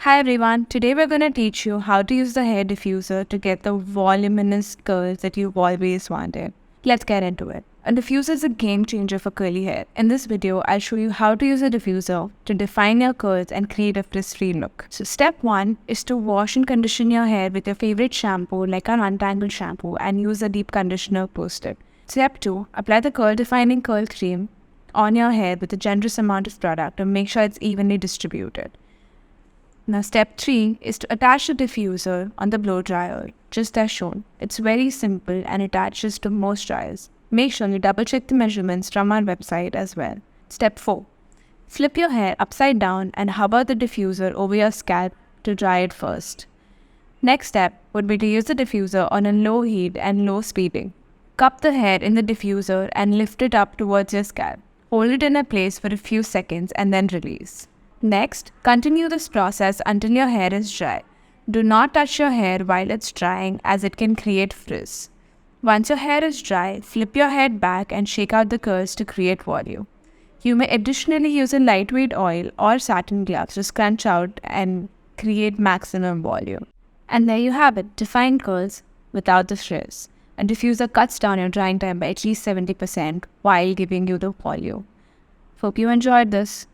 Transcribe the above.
Hi everyone, today we're going to teach you how to use the hair diffuser to get the voluminous curls that you've always wanted. Let's get into it. A diffuser is a game changer for curly hair. In this video, I'll show you how to use a diffuser to define your curls and create a frizz-free look. So step 1 is to wash and condition your hair with your favorite shampoo like an untangled shampoo and use a deep conditioner post it. Step 2, apply the curl defining curl cream on your hair with a generous amount of product to make sure it's evenly distributed. Now step 3 is to attach the diffuser on the blow dryer, just as shown. It's very simple and attaches to most dryers. Make sure you double check the measurements from our website as well. Step 4. Flip your hair upside down and hover the diffuser over your scalp to dry it first. Next step would be to use the diffuser on a low heat and low speeding. Cup the hair in the diffuser and lift it up towards your scalp. Hold it in a place for a few seconds and then release. Next, continue this process until your hair is dry. Do not touch your hair while it's drying as it can create frizz. Once your hair is dry, flip your head back and shake out the curls to create volume. You may additionally use a lightweight oil or satin gloves to scrunch out and create maximum volume. And there you have it, defined curls without the frizz. A diffuser cuts down your drying time by at least 70% while giving you the volume. Hope you enjoyed this.